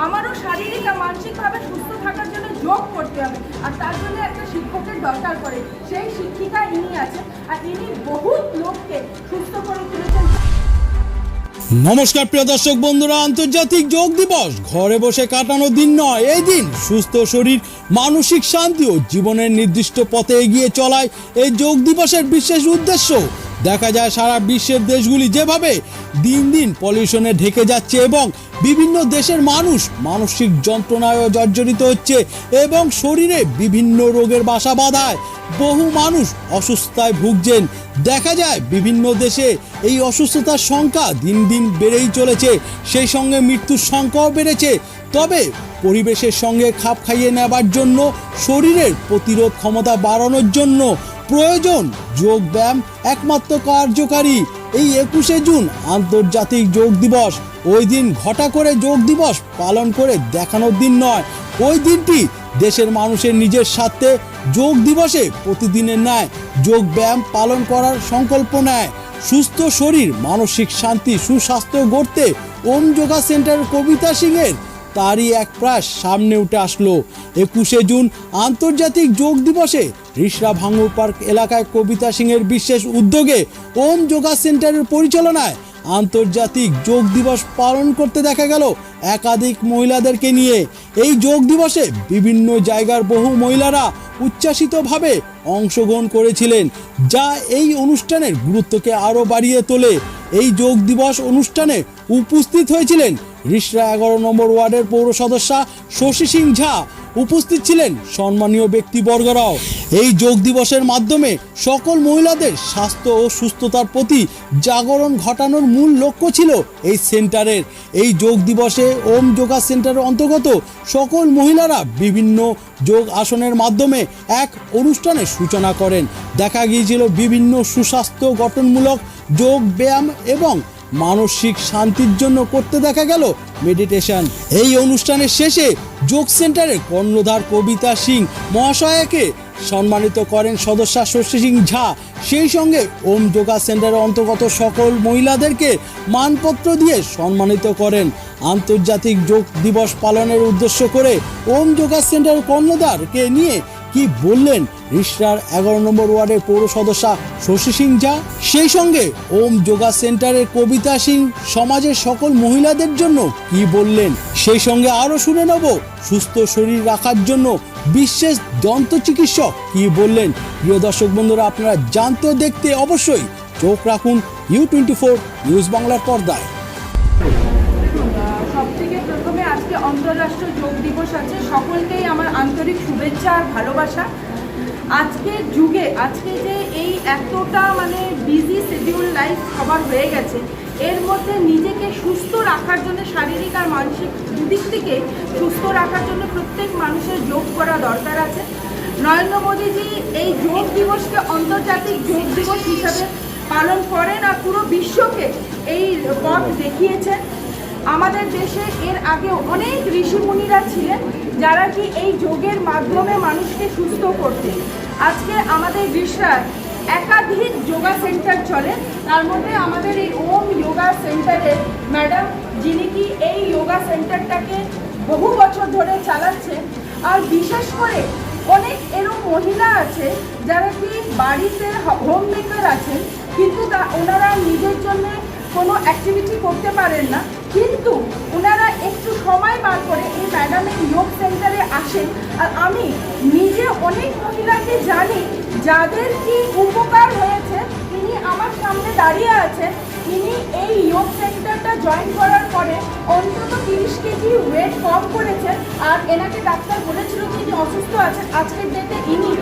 আমারও শারীরিক আর মানসিকভাবে সুস্থ থাকার জন্য যোগ করতে হবে, আর তার জন্য একটা শিক্ষকের দরকার পড়ে। সেই শিক্ষিকা ইনি আছেন, আর ইনি বহুত লোককে সুস্থ করে তুলেছেন। নমস্কার প্রিয় দর্শক বন্ধুরা, আন্তর্জাতিক যোগ দিবস ঘরে বসে কাটানোর দিন নয়। এই দিন সুস্থ শরীর, মানসিক শান্তি ও জীবনের নির্দিষ্ট পথে এগিয়ে চলায় এই যোগ দিবসের বিশেষ উদ্দেশ্য। দেখা যায় সারা বিশ্বের দেশগুলি যেভাবে দিন দিন পলিউশনে ঢেকে যাচ্ছে এবং বিভিন্ন দেশের মানুষ মানসিক যন্ত্রণায় জর্জরিত হচ্ছে এবং শরীরে বিভিন্ন রোগের বাসা বাঁধায় বহু মানুষ অসুস্থতায় ভুগছেন। দেখা যায় বিভিন্ন দেশে এই অসুস্থতার সংখ্যা দিন দিন বেড়েই চলেছে, সেই সঙ্গে মৃত্যুর সংখ্যাও বেড়েছে। তবে পরিবেশের সঙ্গে খাপ খাইয়ে নেবার জন্য, শরীরের প্রতিরোধ ক্ষমতা বাড়ানোর জন্য প্রয়োজন যোগ ব্যায়াম একমাত্র কার্যকারী। এই 21শে জুন আন্তর্জাতিক যোগ দিবস। ওই দিন ঘটা করে যোগ দিবস পালন করে দেখানোর দিন নয়। ওই দিনটি দেশের মানুষের নিজের স্বার্থে যোগ দিবসে প্রতিদিনের ন্যায় যোগ ব্যায়াম পালন করার সংকল্প নেয়। সুস্থ শরীর, মানসিক শান্তি, সুস্বাস্থ্য গড়তে ওম যোগা সেন্টার কবিতা সিংয়ের তারই এক প্রয়াস সামনে উঠে আসলো। 21শে জুন আন্তর্জাতিক যোগ দিবসে রিষড়া ভাঙুর পার্ক এলাকায় কবিতা সিংয়ের বিশেষ উদ্যোগে ওম যোগা সেন্টারের পরিচালনায় আন্তর্জাতিক যোগ দিবস পালন করতে দেখা গেল একাধিক মহিলাদেরকে নিয়ে। এই যোগ দিবসে বিভিন্ন জায়গার বহু মহিলারা উচ্ছ্বাসিতভাবে অংশগ্রহণ করেছিলেন, যা এই অনুষ্ঠানের গুরুত্বকে আরও বাড়িয়ে তোলে। এই যোগ দিবস অনুষ্ঠানে উপস্থিত হয়েছিলেন রিষড়া 11 নম্বর ওয়ার্ডের পৌর সদস্যা শশী সিং ঝা, উপস্থিত ছিলেন সম্মানীয় ব্যক্তিবর্গরাও। এই যোগ দিবসের মাধ্যমে সকল মহিলাদের স্বাস্থ্য ও সুস্থতার প্রতি জাগরণ ঘটানোর মূল লক্ষ্য ছিল এই সেন্টারের। এই যোগ দিবসে ওম যোগা সেন্টারের অন্তর্গত সকল মহিলারা বিভিন্ন যোগ আসনের মাধ্যমে এক অনুষ্ঠানের সূচনা করেন। দেখা গিয়েছিল বিভিন্ন সুস্বাস্থ্য গঠনমূলক যোগ ব্যায়াম এবং মানসিক শান্তির জন্য করতে দেখা গেল মেডিটেশন। এই অনুষ্ঠানের শেষে যোগ সেন্টারের কর্ণধার কবিতা সিং মহাশয়াকে সম্মানিত করেন সদস্যা শশী সিং ঝা। সেই সঙ্গে ওম যোগা সেন্টারের অন্তর্গত সকল মহিলাদেরকে মানপত্র দিয়ে সম্মানিত করেন। আন্তর্জাতিক যোগ দিবস পালনের উদ্দেশ্য করে ওম যোগা সেন্টারের কর্ণধারকে নিয়ে কি বললেন রিষড়ার 11 নম্বর ওয়ার্ডের পৌর সদস্যা শশী সিং ঝা, সেই সঙ্গে ওম যোগা সেন্টারের কবিতা সিং সমাজের সকল মহিলাদের জন্য কি বললেন, সেই সঙ্গে আরও শুনে নেব সুস্থ শরীর রাখার জন্য বিশেষ দন্ত চিকিৎসক কি বললেন। প্রিয় দর্শক বন্ধুরা, আপনারা জানতে ও দেখতে অবশ্যই চোখ রাখুন U24 নিউজ বাংলার পর্দায়। সবথেকে প্রথমে আজকে আন্তর্রাষ্ট্রীয় যোগ দিবস আছে, সকলকেই আমার আন্তরিক শুভেচ্ছা আর ভালোবাসা। আজকের যুগে, আজকে যে এই এতটা বিজি শিডিউল লাইফ সবার হয়ে গেছে, এর মধ্যে নিজেকে সুস্থ রাখার জন্য, শারীরিক আর মানসিক দুদিক থেকে সুস্থ রাখার জন্য প্রত্যেক মানুষের যোগ করা দরকার আছে। নরেন্দ্র মোদীজি এই যোগ দিবসকে আন্তর্জাতিক যোগ দিবস হিসাবে পালন করেন আর পুরো বিশ্বকে এই পথ দেখিয়েছেন। আমাদের দেশে এর আগেও অনেক ঋষিমুনিরা ছিলেন যারা কি এই যোগের মাধ্যমে মানুষকে সুস্থ করতেন। আজকে আমাদের রিষড়ায় একাধিক যোগা সেন্টার চলে, তার মধ্যে আমাদের এই ওম যোগা সেন্টারের ম্যাডাম, যিনি কি এই যোগা সেন্টারটাকে বহু বছর ধরে চালাচ্ছেন। আর বিশেষ করে অনেক এরকম মহিলা আছে যারা কি বাড়িতে হোম মেকার আছেন, কিন্তু ওনারা নিজের জন্য কোনো অ্যাক্টিভিটি করতে পারেন না, কিন্তু ওনারা একটু সময় বার করে এই ম্যাডামের যোগ সেন্টারে আসেন। আর আমি নিজে অনেক মহিলাকে জানি যাদের কি উপকার হয়েছে। তিনি আমার সামনে দাঁড়িয়ে আছেন, তিনি এই যোগ সেন্টারটা জয়েন করার পরে অন্তত 30 কেজি ওয়েট কম করেছেন। আর এনাকে ডাক্তার বলেছিল যে ইনি অসুস্থ আছেন, আজকের ডেটে ইনি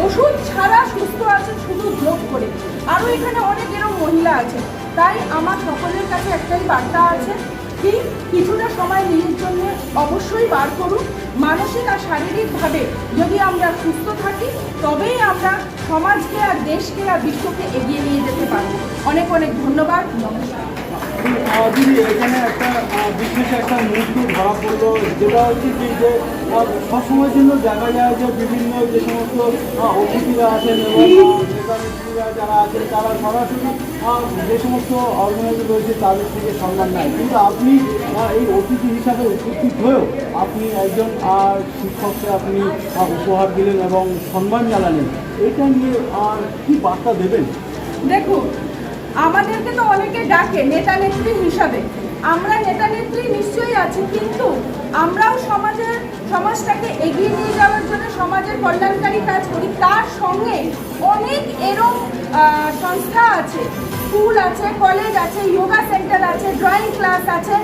ওষুধ ছাড়া সুস্থ আছেন শুধু যোগ করে। আরও এখানে অনেক এরকম মহিলা আছে। তাই আমার সকলের কাছে একটাই বার্তা আছে কি কিছুটা সময় নিজের জন্য অবশ্যই বার করুন। মানসিক আর শারীরিকভাবে যদি আমরা সুস্থ থাকি, তবেই আমরা সমাজকে আর দেশকে আর বিশ্বকে এগিয়ে নিয়ে যেতে পারব। অনেক অনেক ধন্যবাদ, নমস্কার। দিদি এখানে একটা বিশেষ একটা মুহূর্ত ধরা পড়লো, যেটা হচ্ছে কি যে সবসময়ের জন্য দেখা যায় যে বিভিন্ন যে সমস্ত অতিথিরা আছেন এবং নেতা-নেত্রীরা যারা আছেন তারা সরাসরি যে সমস্ত অর্গানাইজার রয়েছে তাদের থেকে সম্মান নেয়, কিন্তু আপনি এই অতিথি হিসাবে উপস্থিত হয়েও আপনি একজন শিক্ষককে আপনি উপহার দিলেন এবং সম্মান জানালেন, এটা নিয়ে কি বার্তা দেবেন? দেখুন, আমাদেরকে তো অনেকে ডাকে নেতা নেত্রী হিসাবে, আমরা নেতা নেত্রী নিশ্চয়ই আছি, কিন্তু আমরাও সমাজটাকে এগিয়ে নিয়ে যাওয়ার জন্য সমাজের কল্যাণকারী কাজ করি। তার সঙ্গে অনেক এরকম সংস্থা আছে, স্কুল আছে, কলেজ আছে, যোগা সেন্টার আছে, ড্রয়িং ক্লাস আছে,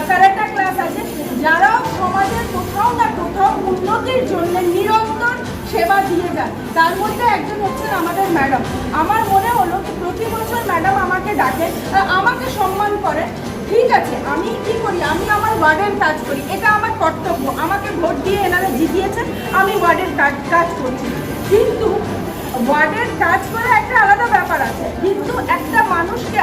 ক্যারাটে ক্লাস আছে, যারাও সমাজের কোথাও না কোথাও উন্নতির জন্য নিরন্তর সেবা দিয়ে যায়। তার মধ্যে একজন হচ্ছেন আমাদের ম্যাডাম। আমার মনে হলো কি প্রতি বছর ম্যাডাম আমাকে ডাকে, আমাকে সম্মান করে। ঠিক আছে, আমি কি করি, আমি আমার ওয়ার্ডের কাজ করি, এটা আমার কর্তব্য। আমাকে ভোট দিয়ে এনারা জিতিয়েছেন, আমি ওয়ার্ডের কাজ করছি, কিন্তু ওয়ার্ডের কাজ করে একটা আলাদা ব্যাপার আছে। কিন্তু একটা মানুষকে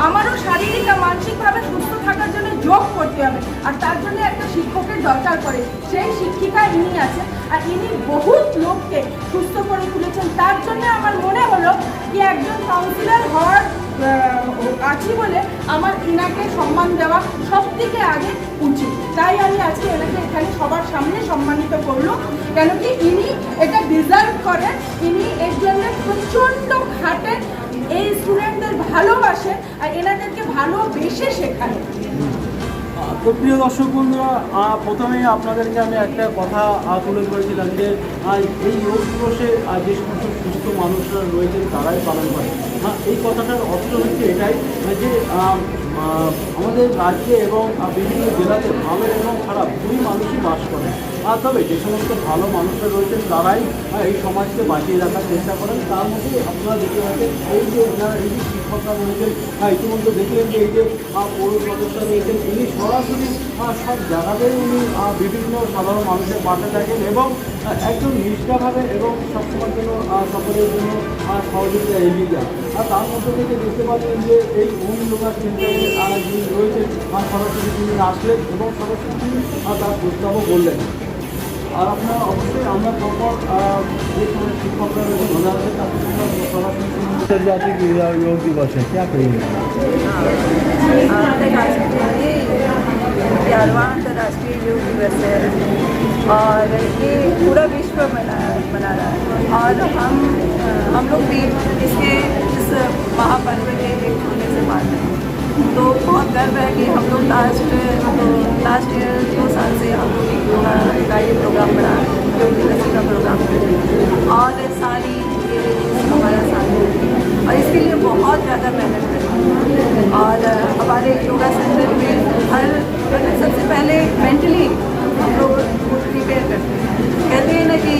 আমারও শারীরিক আর মানসিকভাবে সুস্থ থাকার জন্য যোগ করতে হবে, আর তার জন্য একটা শিক্ষকের দরকার পড়ে। সেই শিক্ষিকা ইনি আছে, আর ইনি বহুত লোককে সুস্থ করে তুলেছেন। তার জন্য আমার মনে হলো কি একজন কাউন্সিলর হওয়ার আছি বলে আমার ইনাকে সম্মান দেওয়া সব থেকে আগে উচিত। তাই আমি আজকে এনাকে এখানে সবার সামনে সম্মানিত করলো, কেন কি ইনি এটা ডিজার্ভ করেন। ইনি এর জন্য প্রচণ্ড খাটেন, এই স্টুডেন্টদের ভালোবাসেন আর এনাদেরকে ভালোবেসে শেখান। তো প্রিয় দর্শক বন্ধুরা, প্রথমেই আপনাদেরকে আমি একটা কথা তুলে ধরেছিলাম যে এই যোগ দিবসে যে সমস্ত সুস্থ মানুষরা রয়েছেন তারাই পালন করে। এই কথাটার অর্থ হচ্ছে এটাই যে আমাদের রাজ্যে এবং বিভিন্ন জেলাতে ভালো এবং খারাপ দুই মানুষই বাস করে, তবে যে সমস্ত ভালো মানুষরা রয়েছেন তারাই এই সমাজকে বাঁচিয়ে রাখার চেষ্টা করেন। তার মধ্যে আপনারা দেখতে পাচ্ছেন এই যে ওনারা এই যে শিক্ষকরা রয়েছেন, ইতিমধ্যে দেখলেন যে এই যে পৌর সদস্য রয়েছেন, ইনি সরাসরি সব জায়গাতেই উনি বিভিন্ন সাধারণ মানুষের পাশে থাকেন এবং একদম নিষ্ঠাভাবে এবং সবসময়ের জন্য সকলের জন্য সহযোগিতা এগিয়ে যান। আর তার মধ্যে থেকে দেখতে পাচ্ছেন যে এই হোম যোগা সেন্টারে যিনি রয়েছেন সরাসরি তিনি আসলেন এবং সরাসরি তিনি তার প্রস্তাবও বললেন। আর আপনারা অবশ্যই আমরা পরপর যে সময় শিক্ষকরা রয়েছেন ওনারা তাদের সরাসরি আন্তর্জাতিক যোগ দিবস है क्या कहेंगे? ग्यारहवां अंतर्राष्ट्रीय योग दिवस है और ये पूरा विश्व मना रहा है, और हम लोग भी इसके इस महापर्व के एक होने से पाते हैं। तो बहुत गर्व है कि हम लोग लास्ट ईयर 2 साल से हम लोग योगा का ये प्रोग्राम बना योग दिवस का प्रोग्राम कर रहे हैं, और सारी ये हमारा साथ है और इसके लिए बहुत ज़्यादा मेहनत करते हैं। और हमारे योगा सेंटर में सबसे पहले मेंटली हम लोग प्रिपेयर करते हैं। कहते हैं ना कि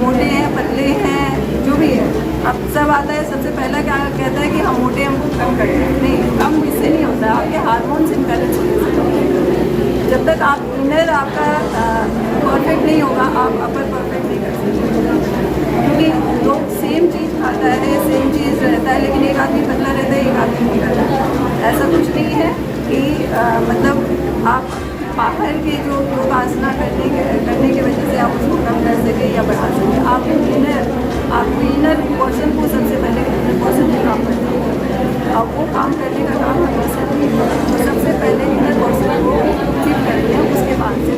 मोटे हैं पतले हैं जो भी है, अब सब आता है सबसे पहला क्या कहता है कि हम मोटे हमको कम करते हैं। नहीं, कम इससे नहीं होता, आपके हार्मोन्स इम्बैलेंस होने से कम होता है। जब तक आप इनर आपका परफेक्ट नहीं होगा, आप अपर परफेक्ट नहीं कर सकते, क्योंकि लोग सेम चीज़ खाता है, सेम चीज़ रहता है, लेकिन एक आदमी पतला रहता है, एक आदमी मोटा रहता है। ऐसा कुछ नहीं है कि मतलब आप बाहर के जो योग आसना करने की वजह से आप उसको कम कर सकें या बढ़ा सकें। आपको इनर पर्सन को सबसे पहले इनर पर्सन पे काम करना होगा, और वो काम करने का काम हम कर सकते हैं। तो सबसे पहले इनर पर्सन को ठीक करते हैं, उसके बाद से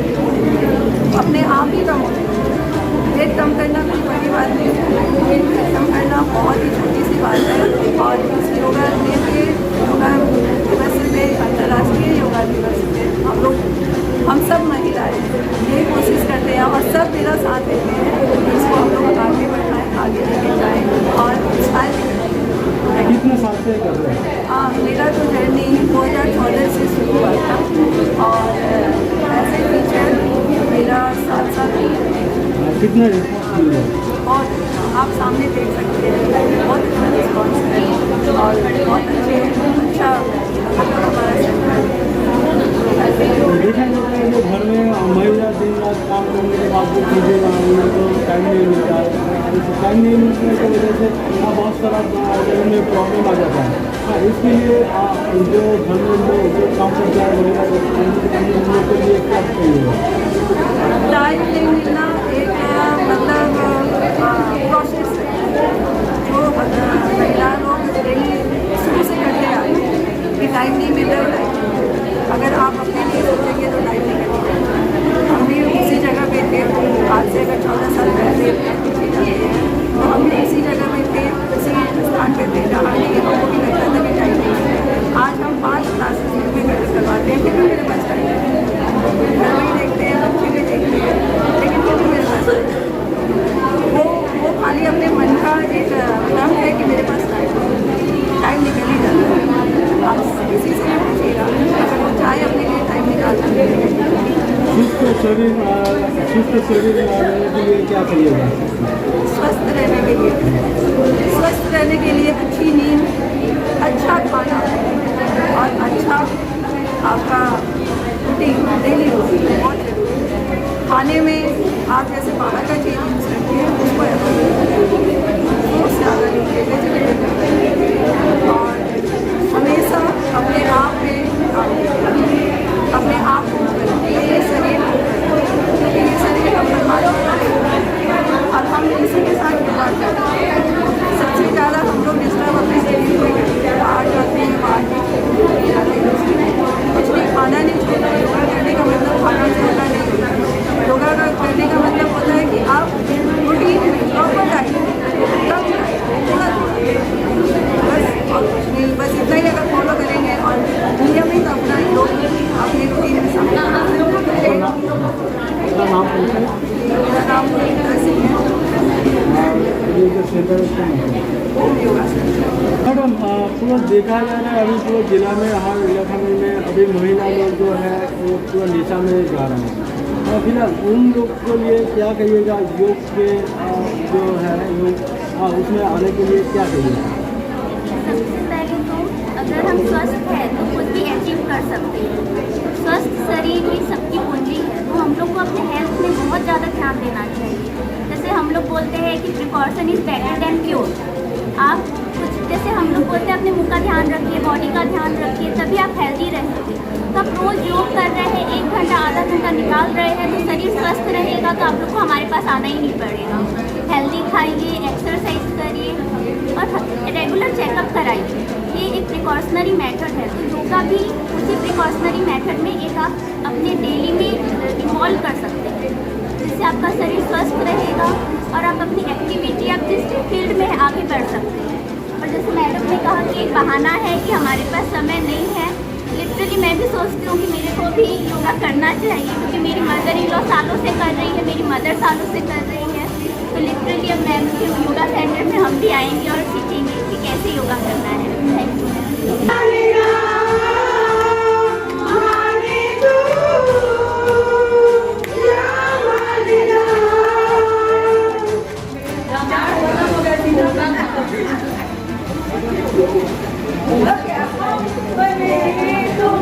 अपने आप ही कम होते हैं। वेट कम करना कोई बड़ी बात नहीं है, वेट कम करना बहुत ही छोटी सी बात है। और इस योगा दिवस पे अंतर्राष्ट्रीय योगा दिवस पे हम सब महिलाएं ये कोशिश करते हैं और सब मेरा साथ देते हैं, इसको हम लोग आगे बढ़ाएं, आगे लेके जाएं और इंस्पायर करें। कितने साल से कर रहे हैं? मेरा तो जर्नी 2014 से शुरू हुआ था, और ऐसे टीचर मेरा 7 साल कितना रिस्पॉन्स मिल रहा है? बहुत आप सामने देख सकते हैं, बहुत अच्छा रिस्पॉन्स है और बहुत अच्छा हमारा सेंटर देखा जाता है जो घर में महिला दिन रात काम करने के बाद जो चीज़ें उनको टाइम नहीं मिलता है, टाइम नहीं मिलने की वजह से बहुत सारा उनमें प्रॉब्लम आ जाता है। इस उसके लिए जो घर में जो काम करता है महिला उन लोग के लिए क्या कहिएगा? टाइम नहीं मिलना एक मतलब प्रोसेस है जो महिला लोग डेली शुरू से करते आए हैं कि टाइम नहीं मिल रहा टाइम। अगर आप अपने लिए सोचेंगे तो टाइम नहीं मिलेगा। हम भी उसी जगह पे थे, आज से अगर 14 साल पहले तो हम भी उसी जगह पे थे, उसी स्थान पे थे जहाँ नहीं हमको भी लगता था कि टाइम नहीं है। आज हम 5 क्लासेस में करवाते हैं, फिर भी मेरे पास टाइम है। घर में ही देखते हैं, बच्चे भी देखते हैं, लेकिन फिर भी मेरे पास टाइम है। वो खाली अपने मन का एक भ्रम है कि मेरे पास टाइम निकल ही जाता है। आप किसी से भी पूछिएगा, अगर वो चाहे अपने लिए टाइम निकालना। सुस्त शरीर रहने के लिए क्या करिएगा? स्वस्थ रहने के लिए अच्छी नींद, अच्छा खाना और अच्छा आपका रूटीन, डेली रूटीन बहुत जरूरी है। खाने में आप जैसे बाहर का चीज़ यूज़ करते हैं उसको फ्रूट्स ज़्यादा लीजिए, वेजिटेबल और हमेशा अपने आप में अपने आप को ये शरीर हम और हम इसी के साथ व्यवहार करते हैं। सबसे ज़्यादा हम लोग डिस्टर्ब अपने शरीर को करते हैं, बाहर जाते हैं, बाहर कुछ भी खाना नहीं छोड़ना। योगा करने का मतलब खाना छोड़ना नहीं होता है। योगा करने का मतलब होता है कि आप रूटीन में प्रॉपर डाइट थोड़ा बस और कुछ नहीं, बस इतना ही अगर फॉलो करेंगे और नियमित अपना योग अपने रूटीन में शामिल नाम पूछें। मेरा नाम सिंह है। ये जो सेंटर है उसका नाम ओम योगा सेंटर। मैडम पूरा देखा जाए ना, अभी पूरे जिला में हर इलाका में अभी महिला लोग जो है वो पूरा नीचा में जा रहे हैं। और फिलहाल उन लोग के लिए क्या कहिएगा? योग के जो है योग उसमें आने के लिए क्या कहिएगा? सबसे पहले तो अगर हम स्वस्थ हैं तो कुछ भी अचीव कर सकते हैं। स्वस्थ शरीर ही सबकी पूंजी है, तो हम लोग को अपने हेल्थ में बहुत ज़्यादा ध्यान देना चाहिए। जैसे हम लोग बोलते हैं कि precaution is better than cure. आप कुछ जैसे हम लोग बोलते हैं अपने मुंह का ध्यान रखिए, बॉडी का ध्यान रखिए, तभी आप हेल्दी रहेंगे। तो आप रोज़ योग कर रहे हैं, 1 घंटा आधा घंटा निकाल रहे हैं, तो शरीर स्वस्थ रहेगा, तो आप लोग को हमारे पास आना ही नहीं पड़ेगा। हेल्दी खाइए, एक्सरसाइज करिए और रेगुलर चेकअप कराइए। ये एक प्रिकॉशनरी मेथड है, तो योगा भी उसी प्रिकॉशनरी मेथड में एक आप अपने डेली में इन्वॉल्व कर सकते हैं, जिससे आपका शरीर स्वस्थ रहेगा और आप अपनी एक्टिविटी आप जिस फील्ड में आगे बढ़ सकते हैं। और जैसे मैडम ने कहा कि एक बहाना है कि हमारे पास समय नहीं है, लिटरली मैं भी सोचती हूँ कि मेरे को भी योगा करना चाहिए, क्योंकि मेरी मदर इन लॉ सालों से कर रही है, मेरी मदर सालों से कर रही है। तो लिटरली अब मैम के योगा सेंटर में हम भी आएंगे और सीखेंगे कि कैसे योगा करना है। Thank you. बने तुम